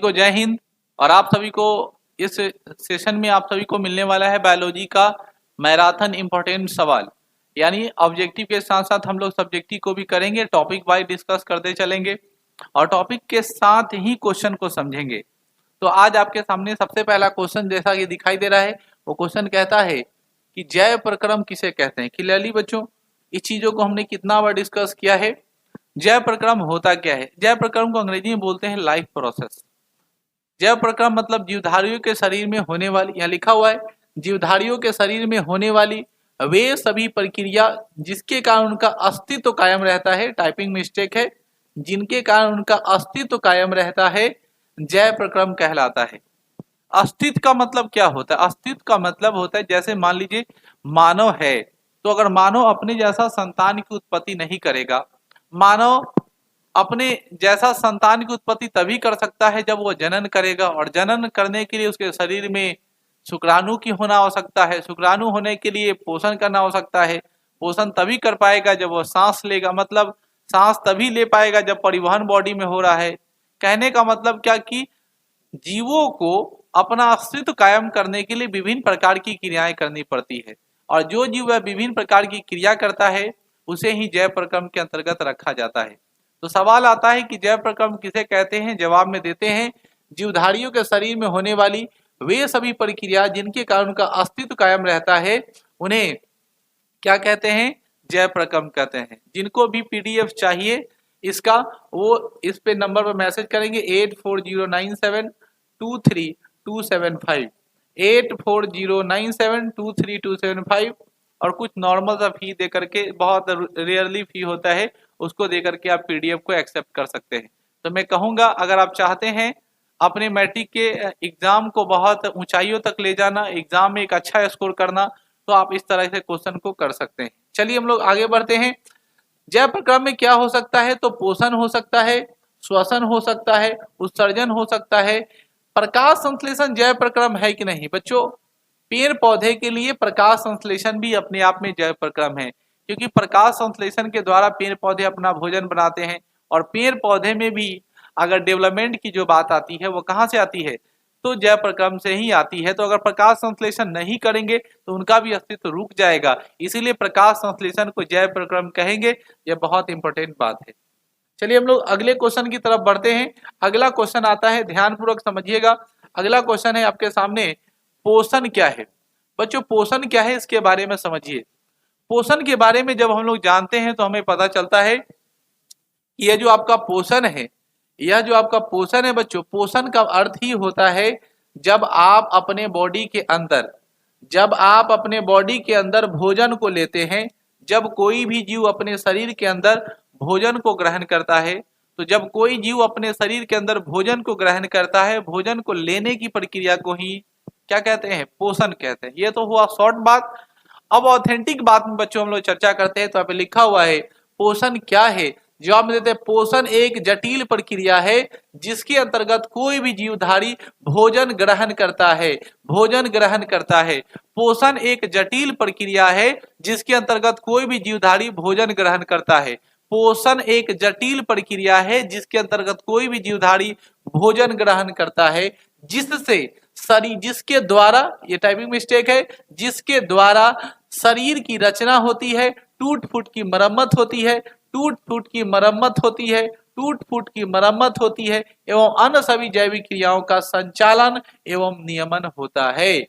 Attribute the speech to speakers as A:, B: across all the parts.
A: को जय हिंद। और आप सभी को इस सेशन में आप सभी को मिलने वाला है बायोलॉजी का मैराथन इम्पोर्टेंट सवाल, यानी ऑब्जेक्टिव के साथ साथ हम लोग सब्जेक्टिव को भी करेंगे, टॉपिक वाइज डिस्कस करते चलेंगे और टॉपिक के साथ ही क्वेश्चन को समझेंगे। तो आज आपके सामने सबसे पहला क्वेश्चन जैसा कि दिखाई दे रहा है, वो क्वेश्चन कहता है कि जैव प्रक्रम किसे कहते हैं। क्लियरली बच्चों, इस चीजों को हमने कितना बार डिस्कस किया है। जैव प्रक्रम होता क्या है? जैव प्रक्रम को अंग्रेजी में बोलते हैं लाइफ प्रोसेस। जैव प्रक्रम मतलब जीवधारियों के शरीर में होने वाली, यहाँ लिखा हुआ है, जीवधारियों के शरीर में होने वाली वे सभी प्रक्रिया जिसके कारण उनका अस्तित्व कायम रहता है, टाइपिंग मिस्टेक है, जिनके कारण उनका अस्तित्व कायम रहता है, जैव प्रक्रम कहलाता है। अस्तित्व का मतलब क्या होता है? अस्तित्व का मतलब होता है, जैसे मान लीजिए मानव है, तो अगर मानव अपने जैसा संतान की उत्पत्ति नहीं करेगा, मानव अपने जैसा संतान की उत्पत्ति तभी कर सकता है जब वो जनन करेगा, और जनन करने के लिए उसके शरीर में शुक्राणु की होना आवश्यकता है, शुक्राणु होने के लिए पोषण करना आवश्यकता है, पोषण तभी कर पाएगा जब वो सांस लेगा, मतलब सांस तभी ले पाएगा जब परिवहन बॉडी में हो रहा है। कहने का मतलब क्या कि जीवों को अपना अस्तित्व कायम करने के लिए विभिन्न प्रकार की क्रियाएं करनी पड़ती है, और जो जीव वह विभिन्न प्रकार की क्रिया करता है उसे ही जैव प्रक्रम के अंतर्गत रखा जाता है। तो सवाल आता है कि जैव प्रक्रम किसे कहते हैं? जवाब में देते हैं, जीवधारियों के शरीर में होने वाली वे सभी प्रक्रिया जिनके कारण उनका अस्तित्व कायम रहता है, उन्हें क्या कहते हैं? जैव प्रक्रम कहते हैं। जिनको भी पीडीएफ चाहिए इसका, वो इस पे नंबर पर मैसेज करेंगे 8409723275, 8409723275, और कुछ नॉर्मल सा फी दे करके, बहुत रेयरली फी होता है, उसको दे करके आप पीडीएफ को एक्सेप्ट कर सकते हैं। तो मैं कहूँगा, अगर आप चाहते हैं अपने मैट्रिक के एग्जाम को बहुत ऊंचाइयों तक ले जाना, एग्जाम में एक अच्छा स्कोर करना, तो आप इस तरह से क्वेश्चन को कर सकते हैं। चलिए हम लोग आगे बढ़ते हैं। जैव प्रक्रम में क्या हो सकता है? तो पोषण हो सकता है, श्वसन हो सकता है, उत्सर्जन हो सकता है। प्रकाश संश्लेषण जैव प्रक्रम है कि नहीं बच्चों? पेड़ पौधे के लिए प्रकाश संश्लेषण भी अपने आप में जैव प्रक्रम है, क्योंकि प्रकाश संश्लेषण के द्वारा पेड़ पौधे अपना भोजन बनाते हैं। और पेड़ पौधे में भी अगर डेवलपमेंट की जो बात आती है वो कहाँ से आती है? तो जैव प्रक्रम से ही आती है। तो अगर प्रकाश संश्लेषण नहीं करेंगे तो उनका भी अस्तित्व रुक जाएगा, इसीलिए प्रकाश संश्लेषण को जैव प्रक्रम कहेंगे। यह बहुत इंपॉर्टेंट बात है। चलिए हम लोग अगले क्वेश्चन की तरफ बढ़ते हैं। अगला क्वेश्चन आता है, ध्यानपूर्वक समझिएगा। अगला क्वेश्चन है आपके सामने, पोषण क्या है? बच्चों पोषण क्या है इसके बारे में समझिए। पोषण के बारे में जब हम लोग जानते हैं तो हमें पता चलता है कि यह जो आपका पोषण है, यह जो आपका पोषण है बच्चों, पोषण का अर्थ ही होता है जब आप अपने बॉडी के अंदर, जब आप अपने बॉडी के अंदर भोजन को लेते हैं। जब कोई भी जीव अपने शरीर के अंदर भोजन को ग्रहण करता है, तो जब कोई जीव अपने शरीर के अंदर भोजन को ग्रहण करता है, भोजन को लेने की प्रक्रिया को ही क्या कहते हैं? पोषण कहते हैं। ये तो हुआ शॉर्ट बात। अब ऑथेंटिक बात में बच्चों हम लोग चर्चा करते हैं। तो यहाँ पे लिखा हुआ है पोषण क्या है? जवाब में देते हैं, पोषण एक जटिल प्रक्रिया है जिसके अंतर्गत कोई भी जीवधारी भोजन ग्रहण करता है, भोजन ग्रहण करता है। पोषण एक जटिल प्रक्रिया है जिसके अंतर्गत कोई भी जीवधारी भोजन ग्रहण करता है। पोषण एक जटिल प्रक्रिया है जिसके अंतर्गत कोई भी जीवधारी भोजन ग्रहण करता है, जिससे शरीर, जिसके द्वारा, ये टाइपिंग मिस्टेक है, जिसके द्वारा शरीर की रचना होती है, टूट फूट की मरम्मत होती है, टूट फूट की मरम्मत होती है, टूट फूट की मरम्मत होती है, एवं अन्य सभी जैविक क्रियाओं का संचालन एवं नियमन होता है।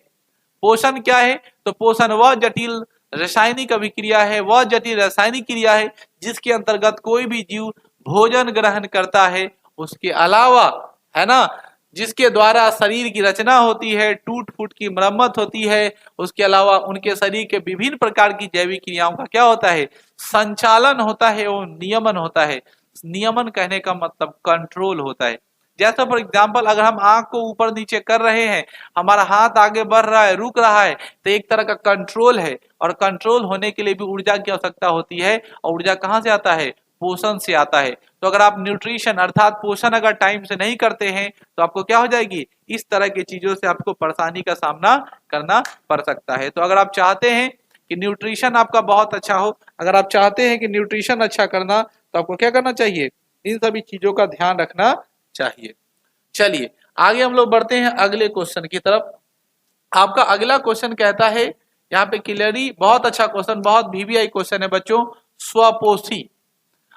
A: पोषण क्या है? तो पोषण वह जटिल रासायनिक अभिक्रिया है, वह जटिल रासायनिक क्रिया है जिसके अंतर्गत कोई भी जीव भोजन ग्रहण करता है। उसके अलावा, है ना, जिसके द्वारा शरीर की रचना होती है, टूट फूट की मरम्मत होती है, उसके अलावा उनके शरीर के विभिन्न प्रकार की जैविक क्रियाओं का क्या होता है? संचालन होता है और नियमन होता है। नियमन कहने का मतलब कंट्रोल होता है। जैसा फॉर एग्जाम्पल, अगर हम आंख को ऊपर नीचे कर रहे हैं, हमारा हाथ आगे बढ़ रहा है, रुक रहा है, तो एक तरह का कंट्रोल है। और कंट्रोल होने के लिए भी ऊर्जा की आवश्यकता होती है, और ऊर्जा कहाँ से आता है? पोषण से आता है। तो अगर आप न्यूट्रिशन अर्थात पोषण अगर टाइम से नहीं करते हैं तो आपको क्या हो जाएगी? इस तरह की चीजों से आपको परेशानी का सामना करना पड़ सकता है। तो अगर आप चाहते हैं कि न्यूट्रिशन आपका बहुत अच्छा हो, अगर आप चाहते हैं कि न्यूट्रिशन अच्छा करना, तो आपको क्या करना चाहिए? इन सभी चीजों का ध्यान रखना चाहिए। चलिए आगे हम लोग बढ़ते हैं अगले क्वेश्चन की तरफ। आपका अगला क्वेश्चन कहता है, यहाँ पे क्लियरली बहुत अच्छा क्वेश्चन, बहुत वीवीआई क्वेश्चन है बच्चों, स्वपोषी।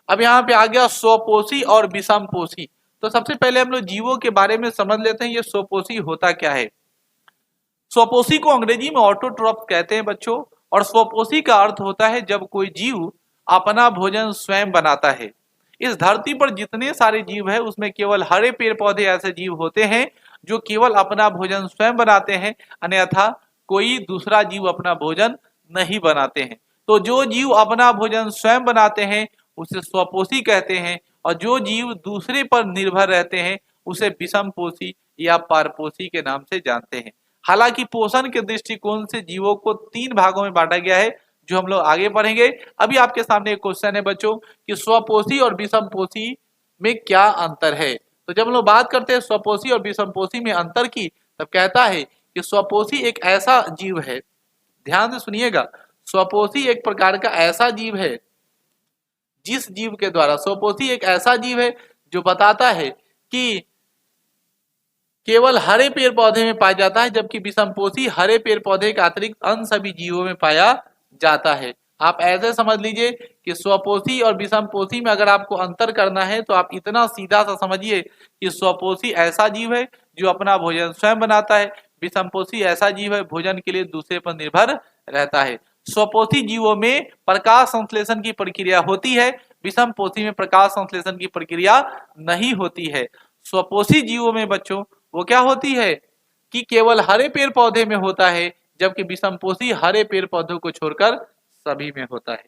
A: अब यहाँ पे आ गया स्वपोषी और विषमपोषी। तो सबसे पहले हम लोग जीवों के बारे में समझ लेते हैं ये स्वपोषी होता क्या है। स्वपोषी को अंग्रेजी में ऑटोट्रॉफ कहते हैं बच्चों, और स्वपोषी का अर्थ होता है जब कोई जीव अपना भोजन स्वयं बनाता है। इस धरती पर जितने सारे जीव है उसमें केवल हरे पेड़ पौधे ऐसे जीव होते हैं जो केवल अपना भोजन स्वयं बनाते हैं, अन्यथा कोई दूसरा जीव अपना भोजन नहीं बनाते हैं। तो जो जीव अपना भोजन स्वयं बनाते हैं उसे स्वपोषी कहते हैं, और जो जीव दूसरे पर निर्भर रहते हैं उसे विषमपोषी या पारपोषी के नाम से जानते हैं। हालांकि पोषण के दृष्टिकोण से जीवों को 3 भागों में बांटा गया है, जो हम लोग आगे पढ़ेंगे। अभी आपके सामने एक क्वेश्चन है बच्चों कि स्वपोषी और विषमपोषी में क्या अंतर है। तो जब हम लोग बात करते हैं स्वपोषी और विषमपोषी में अंतर की, तब कहता है कि स्वपोषी एक ऐसा जीव है, ध्यान से सुनिएगा, स्वपोषी एक प्रकार का ऐसा जीव है जिस जीव के द्वारा, स्वपोषी एक ऐसा जीव है जो बताता है कि केवल हरे पेड़ पौधे में पाया जाता है, जबकि विषमपोषी हरे पेड़ पौधे के अतिरिक्त अन्य सभी जीवों में पाया जाता है। आप ऐसे समझ लीजिए कि स्वपोषी और विषमपोषी में अगर आपको अंतर करना है तो आप इतना सीधा सा समझिए कि स्वपोषी ऐसा जीव है जो अपना भोजन स्वयं बनाता है, विषमपोषी ऐसा जीव है भोजन के लिए दूसरे पर निर्भर रहता है। स्वपोषी जीवों में प्रकाश संश्लेषण की प्रक्रिया होती है, विषमपोषी में प्रकाश संश्लेषण की प्रक्रिया नहीं होती है। स्वपोषी जीवों में बच्चों वो क्या होती है कि केवल हरे पेड़ पौधे में होता है, जबकि विषमपोषी हरे पेड़ पौधों को छोड़कर सभी में होता है।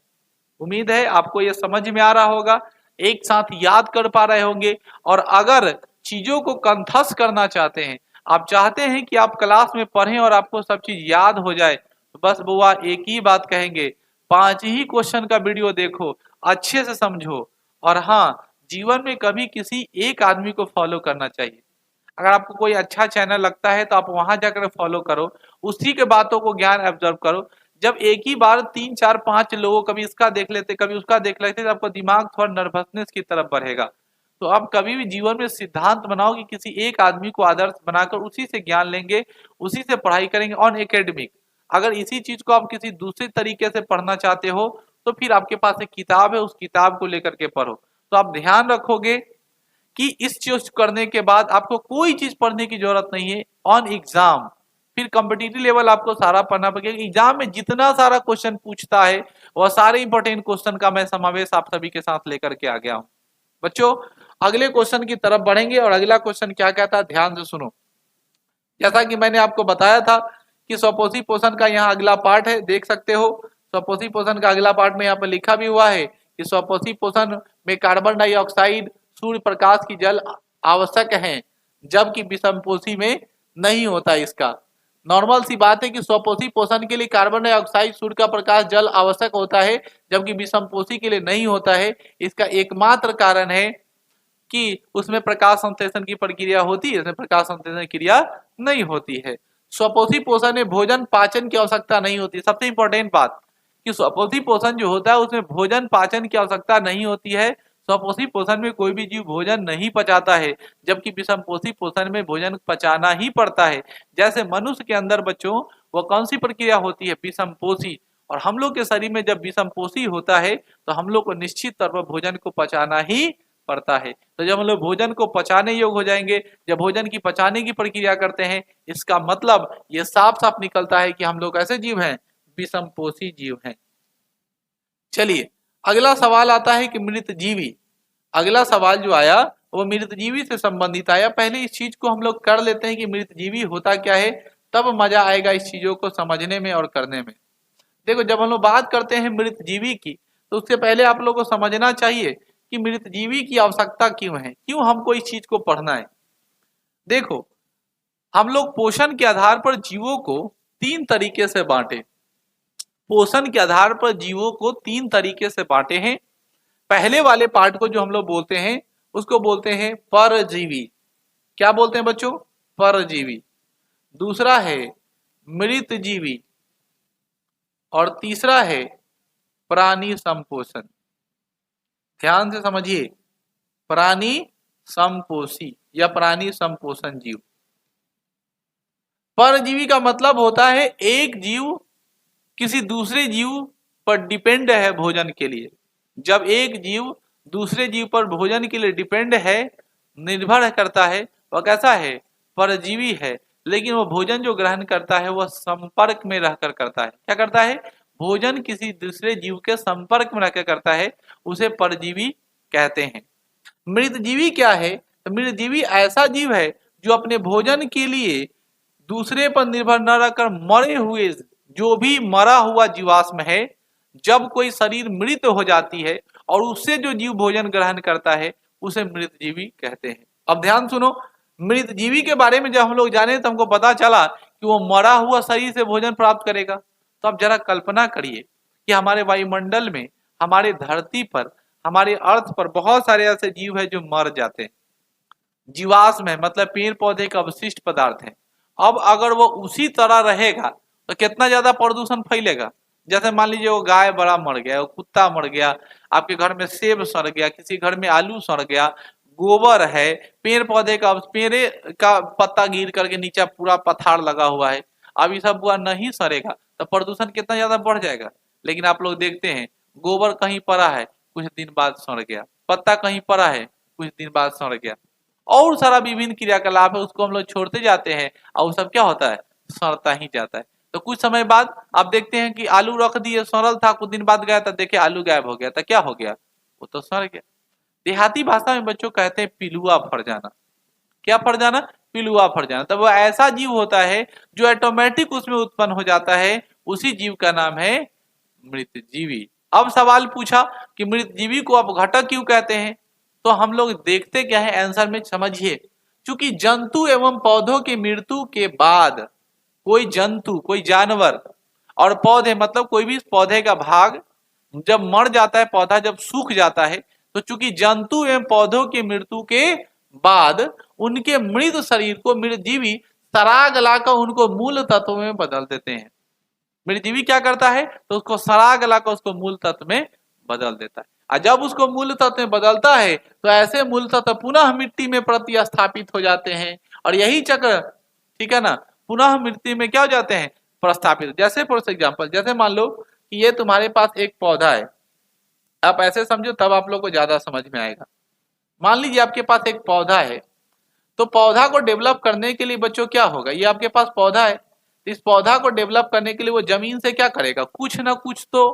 A: उम्मीद है आपको यह समझ में आ रहा होगा, एक साथ याद कर पा रहे होंगे। और अगर चीजों को कंठस्थ करना चाहते हैं, आप चाहते हैं कि आप क्लास में पढ़ें और आपको सब चीज याद हो जाए, तो बस बुआ एक ही बात कहेंगे, 5 ही क्वेश्चन का वीडियो देखो, अच्छे से समझो। और हाँ, जीवन में कभी किसी एक आदमी को फॉलो करना चाहिए। अगर आपको कोई अच्छा चैनल लगता है तो आप वहां जाकर फॉलो करो, उसी के बातों को ज्ञान एब्जॉर्व करो। जब एक ही बार 3 4 5 लोगों, कभी इसका देख लेते कभी उसका देख लेते, तो आपका दिमाग थोड़ा नर्वसनेस की तरफ बढ़ेगा। तो आप कभी भी जीवन में सिद्धांत बनाओ कि किसी एक आदमी को आदर्श बनाकर उसी से ज्ञान लेंगे, उसी से पढ़ाई करेंगे ऑन एकेडमिक। अगर इसी चीज को आप किसी दूसरे तरीके से पढ़ना चाहते हो तो फिर आपके पास एक किताब है, उस किताब को लेकर के पढ़ो। तो आप ध्यान रखोगे कि इस चीज करने के बाद आपको कोई चीज पढ़ने की जरूरत नहीं है ऑन एग्जाम। फिर कॉम्पिटिटिव लेवल आपको सारा पढ़ना पड़ेगा। एग्जाम में जितना सारा क्वेश्चन पूछता है वह सारे इंपॉर्टेंट क्वेश्चन का मैं समावेश आप सभी के साथ लेकर के आ गया हूं। बच्चों अगले क्वेश्चन की तरफ बढ़ेंगे, और अगला क्वेश्चन क्या कहता है ध्यान से सुनो। जैसा कि मैंने आपको बताया था कि स्वपोषी पोषण का यहाँ अगला पार्ट है, देख सकते हो स्वपोषी पोषण का अगला पार्ट में यहाँ पर लिखा भी हुआ है कि स्वपोषी पोषण में कार्बन डाइऑक्साइड, सूर्य प्रकाश की जल आवश्यक है, जबकि विषमपोषी में नहीं होता। इसका नॉर्मल सी बात है कि स्वपोषी पोषण के लिए कार्बन डाइऑक्साइड, सूर्य का प्रकाश, जल आवश्यक होता है, जबकि विषमपोषी के लिए नहीं होता है। इसका एकमात्र कारण है कि उसमें प्रकाश संश्लेषण की प्रक्रिया होती है, इसमें प्रकाश संश्लेषण क्रिया नहीं होती है। स्वपोषी पोषण में भोजन पाचन की आवश्यकता नहीं होती। सबसे इंपॉर्टेंट बात कि स्वपोषी पोषण जो होता है उसमें भोजन पाचन की आवश्यकता नहीं होती है। स्वपोषी पोषण में कोई भी जीव भोजन नहीं पचाता है, जबकि विषमपोषी पोषण में भोजन पचाना ही पड़ता है। जैसे मनुष्य के अंदर बच्चों वह कौन सी प्रक्रिया होती है, विषमपोषी, और हम लोग के शरीर में जब विषमपोषी होता है तो हम लोग को निश्चित तौर पर भोजन को पचाना ही पड़ता है। तो जब हम लोग भोजन को पचाने योग्य हो जाएंगे, जब भोजन की पचाने की प्रक्रिया करते हैं, इसका मतलब ये साफ साफ निकलता है कि हम लोग ऐसे जीव हैं, विषमपोषी जीव हैं। चलिए अगला सवाल आता है कि मृतजीवी। अगला सवाल जो आया वो मृतजीवी से संबंधित आया। पहले इस चीज को हम लोग कर लेते हैं कि मृतजीवी होता क्या है, तब मजा आएगा इस चीजों को समझने में और करने में। देखो जब हम लोग बात करते हैं मृतजीवी की, तो उससे पहले आप लोगों को समझना चाहिए कि मृतजीवी की आवश्यकता क्यों है, क्यों हमको इस चीज को पढ़ना है। देखो हम लोग पोषण के आधार पर जीवों को 3 तरीके से बांटे, पोषण के आधार पर जीवों को 3 तरीके से बांटे हैं। पहले वाले पार्ट को जो हम लोग बोलते हैं उसको बोलते हैं परजीवी। क्या बोलते हैं बच्चों, परजीवी। दूसरा है मृतजीवी, और तीसरा है प्राणी संपोषण। ध्यान से समझिए, प्राणी संपोषी या प्राणी संपोषण जीव। परजीवी का मतलब होता है एक जीव किसी दूसरे जीव पर डिपेंड है भोजन के लिए। जब एक जीव दूसरे जीव पर भोजन के लिए डिपेंड है, निर्भर करता है, वह कैसा है? परजीवी है। लेकिन वो भोजन जो ग्रहण करता है वह संपर्क में रहकर करता है। क्या करता है? भोजन किसी दूसरे जीव के संपर्क में रहकर करता है, उसे परजीवी कहते हैं। मृतजीवी क्या है? तो मृतजीवी ऐसा जीव है जो अपने भोजन के लिए दूसरे पर निर्भर न रहकर मरे हुए, जो भी मरा हुआ जीवाश्म है, जब कोई शरीर मृत हो जाती है और उससे जो जीव भोजन ग्रहण करता है उसे मृतजीवी कहते हैं। अब ध्यान सुनो, मृतजीवी के बारे में जब हम लोग जाने तो हमको पता चला कि वो मरा हुआ शरीर से भोजन प्राप्त करेगा। तो अब जरा कल्पना करिए कि हमारे वायुमंडल में, हमारे धरती पर, हमारे अर्थ पर बहुत सारे ऐसे जीव है जो मर जाते हैं, जीवाश्म है, मतलब पेड़ पौधे का अवशिष्ट पदार्थ है। अब अगर वो उसी तरह रहेगा तो कितना ज्यादा प्रदूषण फैलेगा। जैसे मान लीजिए वो गाय बड़ा मर गया, वो कुत्ता मर गया, आपके घर में सेब सड़ गया, किसी घर में आलू सड़ गया, गोबर है, पेड़ पौधे का, पेड़े का पत्ता गिर करके नीचे पूरा पथार लगा हुआ है, अब ये सब हुआ नहीं सड़ेगा तो प्रदूषण कितना ज्यादा बढ़ जाएगा। लेकिन आप लोग देखते हैं गोबर कहीं पड़ा है, कुछ दिन बाद सड़ गया, पत्ता कहीं पड़ा है, कुछ दिन बाद सड़ गया, और सारा विभिन्न क्रियाकलाप है उसको हम लोग छोड़ते जाते हैं और सब क्या होता है? सड़ता ही जाता है। तो कुछ समय बाद आप देखते हैं कि आलू रख दिए, सड़ल था, कुछ दिन बाद गया था, देखे आलू गायब हो गया था, क्या हो गया? वो तो सड़ गया। देहाती भाषा में बच्चों कहते हैं पिलुआ फट जाना। क्या फट जाना? पिलुआ फट जाना। तब वो ऐसा जीव होता है जो ऑटोमेटिक उसमें उत्पन्न हो जाता है, उसी जीव का नाम है मृतजीवी। अब सवाल पूछा कि मृतजीवी को आप घटक क्यों कहते हैं? तो हम लोग देखते क्या है आंसर में, समझिए। क्योंकि जंतु एवं पौधों की मृत्यु के बाद कोई जंतु, कोई जानवर और पौधे, मतलब कोई भी पौधे का भाग जब मर जाता है, पौधा जब सूख जाता है, तो चूंकि जंतु एवं पौधों की मृत्यु के बाद उनके मृत शरीर को मृतजीवी सड़ा गलाकर उनको मूल तत्व में बदल देते हैं। मृतजीवी क्या करता है? तो उसको सड़ा गलाकर उसको मूल तत्व में बदल देता है। और जब उसको मूल तत्व में बदलता है तो ऐसे मूल तत्व पुनः मिट्टी में प्रतिस्थापित हो जाते हैं, और यही चक्र, ठीक है ना, पुनः मिट्टी में क्या हो जाते हैं? प्रस्थापित। जैसे फॉर एग्जाम्पल, जैसे मान लो कि ये तुम्हारे पास एक पौधा है, आप ऐसे समझो तब आप लोग को ज्यादा समझ में आएगा। मान लीजिए आपके पास एक पौधा है, तो पौधा को डेवलप करने के लिए बच्चों क्या होगा? ये आपके पास पौधा है, इस पौधा को डेवलप करने के लिए वो जमीन से क्या करेगा? कुछ ना कुछ तो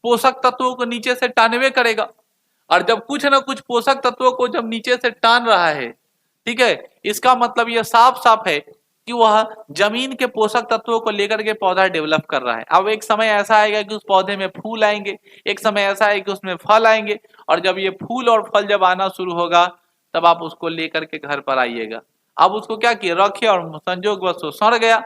A: पोषक तत्वों को नीचे से टानवे करेगा। और जब कुछ ना कुछ पोषक तत्वों को जब नीचे से टान रहा है, ठीक है, इसका मतलब यह साफ साफ है कि वह जमीन के पोषक तत्वों को लेकर के पौधा डेवलप कर रहा है। अब एक समय ऐसा आएगा कि उस पौधे में फूल आएंगे, एक समय ऐसा आएगा कि उसमें फल आएंगे, और जब ये फूल और फल जब आना शुरू होगा तब आप उसको लेकर के घर पर आइएगा। अब उसको क्या किए? रखे, और संजोग बस वो सड़ गया,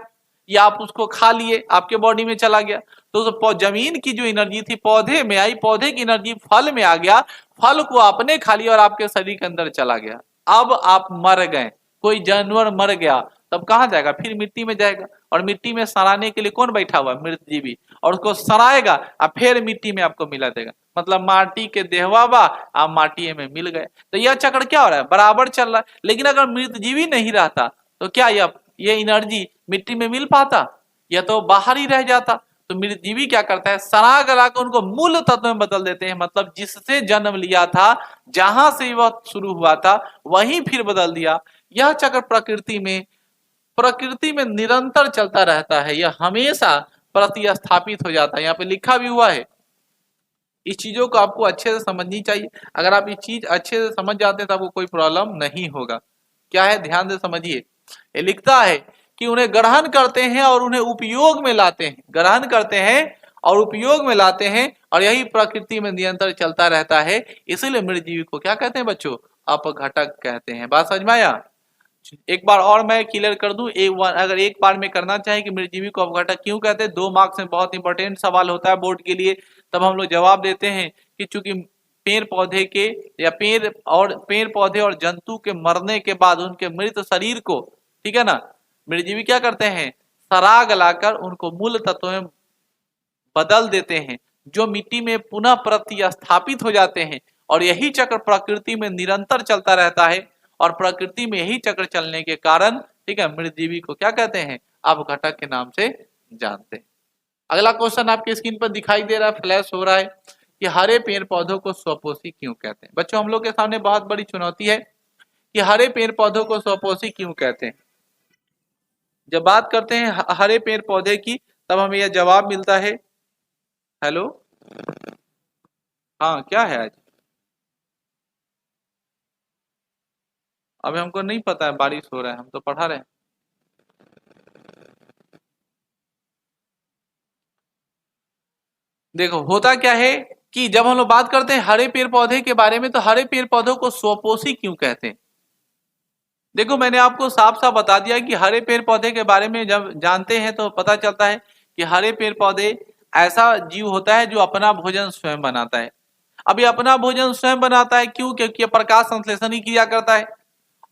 A: या आप उसको खा लिए, आपके बॉडी में चला गया। तो उस जमीन की जो एनर्जी थी पौधे में आई, पौधे की एनर्जी फल में आ गया, फल को आपने खा लिया और आपके शरीर के अंदर चला गया। अब आप मर गए, कोई जानवर मर गया, तब कहाँ जाएगा? फिर मिट्टी में जाएगा, और मिट्टी में सड़ाने के लिए कौन बैठा हुआ? मृतजीवी, और उसको सड़ाएगा और फिर मिट्टी में आपको मिला देगा। मतलब माटी के देहवा बा, आप माटी में मिल गए। तो यह चक्र क्या हो रहा है? बराबर चल रहा है। लेकिन अगर मृतजीवी नहीं रहता तो क्या ये एनर्जी मिट्टी में मिल पाता? यह तो बाहर ही रह जाता। तो मृतजीवी क्या करता है? सड़ा गला कर उनको मूल तत्व में बदल देते हैं, मतलब जिससे जन्म लिया था, जहां से वह शुरू हुआ था वहीं फिर बदल दिया। यह चक्र प्रकृति में निरंतर चलता रहता है, यह हमेशा प्रतिस्थापित हो जाता है। यहाँ पे लिखा भी हुआ है। इस चीजों को आपको अच्छे से समझनी चाहिए। अगर आप इस चीज अच्छे से समझ जाते हैं तो आपको कोई प्रॉब्लम नहीं होगा। क्या है? ध्यान से समझिए। ये लिखता है कि उन्हें ग्रहण करते हैं और उन्हें उपयोग में लाते हैं, ग्रहण करते हैं और उपयोग में लाते हैं, और यही प्रकृति में निरंतर चलता रहता है। इसीलिए मृतजीवी को क्या कहते हैं बच्चों? अपघटक कहते हैं। बात समझ में आया? एक बार और मैं क्लियर कर दूं, अगर एक बार में करना चाहे कि मृतजीवी को अपघटक क्यों कहते हैं, 2 मार्क्स में बहुत इंपॉर्टेंट सवाल होता है बोर्ड के लिए, तब हम लोग जवाब देते हैं कि चूंकि पेड़ पौधे के या पेड़ पौधे और जंतु के मरने के बाद उनके मृत शरीर को, ठीक है ना, मृतजीवी क्या करते हैं? सड़ा गलाकर उनको मूल तत्व में बदल देते हैं, जो मिट्टी में पुनः प्रतिस्थापित हो जाते हैं। और यही चक्र प्रकृति में निरंतर चलता रहता है, और प्रकृति में यही चक्र चलने के कारण, ठीक है, मृतजीवी को क्या कहते हैं, अपघटक के नाम से जानते हैं। अगला क्वेश्चन आपकी स्क्रीन पर दिखाई दे रहा है, फ्लैश हो रहा है कि हरे पेड़ पौधों को स्वपोषी क्यों कहते हैं। बच्चों, हम लोग के सामने बहुत बड़ी चुनौती है कि हरे पेड़ पौधों को स्वपोषी क्यों कहते हैं। जब बात करते हैं हरे पेड़ पौधे की, तब हमें यह जवाब मिलता है। हेलो, हाँ क्या है आज? अभी हमको नहीं पता है, बारिश हो रहा है, हम तो पढ़ा रहे हैं। देखो होता क्या है कि जब हम लोग बात करते हैं हरे पेड़ पौधे के बारे में, तो हरे पेड़ पौधों को स्वपोषी क्यों कहते हैं। देखो मैंने आपको साफ साफ बता दिया कि हरे पेड़ पौधे के बारे में जब जानते हैं तो पता चलता है कि हरे पेड़ पौधे ऐसा जीव होता है जो अपना भोजन स्वयं बनाता है। अभी अपना भोजन स्वयं बनाता है क्यों? क्योंकि प्रकाश संश्लेषण ही किया करता है।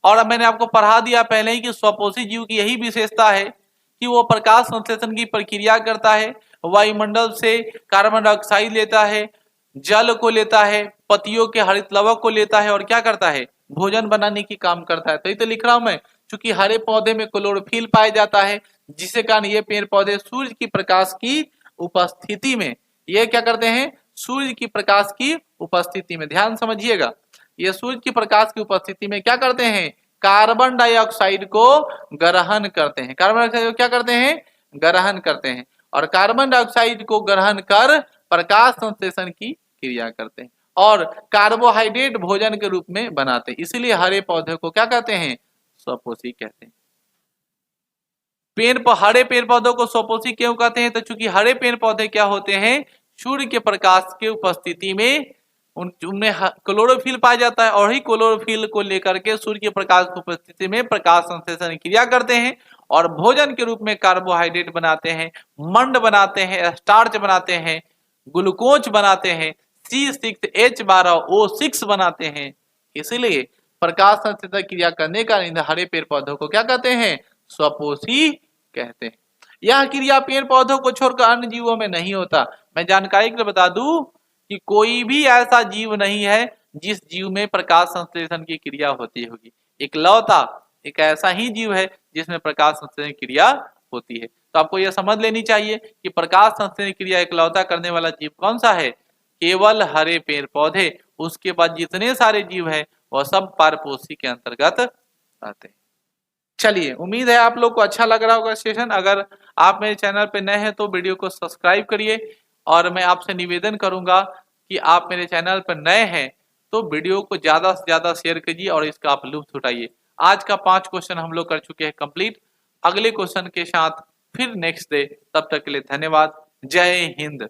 A: और अब मैंने आपको पढ़ा दिया पहले ही कि स्वपोषी जीव की यही विशेषता है कि वो प्रकाश संश्लेषण की प्रक्रिया करता है, वायुमंडल से कार्बन डाइऑक्साइड लेता है, जल को लेता है, पत्तियों के हरित लवक को लेता है और क्या करता है, भोजन बनाने की काम करता है। तो ये तो लिख रहा हूं मैं, चूंकि हरे पौधे में क्लोरोफिल पाया जाता है, जिसके कारण ये पेड़ पौधे सूर्य की प्रकाश की उपस्थिति में, ये क्या करते हैं, सूर्य की प्रकाश की उपस्थिति में, ध्यान समझिएगा, ये सूर्य की प्रकाश की उपस्थिति में क्या करते हैं, कार्बन डाइऑक्साइड को ग्रहण करते हैं। कार्बन डाइऑक्साइड को क्या करते हैं, ग्रहण करते हैं, और कार्बन डाइऑक्साइड को ग्रहण कर प्रकाश संश्लेषण की क्रिया करते हैं और कार्बोहाइड्रेट भोजन के रूप में बनाते हैं। इसलिए हरे पौधे को क्या कहते हैं, स्वपोषी कहते हैं। हरे पेड़ पौधों को स्वपोषी क्यों कहते हैं? तो चूंकि हरे पेड़ पौधे क्या होते हैं, सूर्य के प्रकाश के उपस्थिति में उनमें क्लोरोफिल पाया जाता है और ही क्लोरोफिल को लेकर के सूर्य के प्रकाश की उपस्थिति में प्रकाश संश्लेषण क्रिया करते हैं और भोजन के रूप में कार्बोहाइड्रेट बनाते हैं, मंड बनाते हैं, स्टार्च बनाते हैं, ग्लूकोज बनाते हैं, C6H12O6 बनाते हैं। इसलिए प्रकाश संश्लेषण क्रिया करने का हरे पेड़ पौधों को क्या कहते हैं, स्वपोषी कहते हैं। यह क्रिया पेड़ पौधों को छोड़कर अन्य जीवों में नहीं होता। मैं जानकारी के लिए बता दूं कि कोई भी ऐसा जीव नहीं है जिस जीव में प्रकाश संश्लेषण की क्रिया होती होगी। इकलौता एक ऐसा ही जीव है जिसमें प्रकाश संश्लेषण क्रिया होती है। तो आपको यह समझ लेनी चाहिए कि प्रकाश संश्लेषण क्रिया इकलौता करने वाला जीव कौन सा है, केवल हरे पेड़ पौधे। उसके बाद जितने सारे जीव है वह सब परपोषी के अंतर्गत आते हैं। चलिए, उम्मीद है आप लोग को अच्छा लग रहा होगा सेशन। अगर आप मेरे चैनल पे नए हैं तो वीडियो को सब्सक्राइब करिए और मैं आपसे निवेदन करूंगा कि आप मेरे चैनल पर नए हैं तो वीडियो को ज्यादा से ज्यादा शेयर कीजिए और इसका आप लुत्फ उठाइए। आज का 5 क्वेश्चन हम लोग कर चुके हैं कंप्लीट। अगले क्वेश्चन के साथ फिर नेक्स्ट डे, तब तक के लिए धन्यवाद। जय हिंद।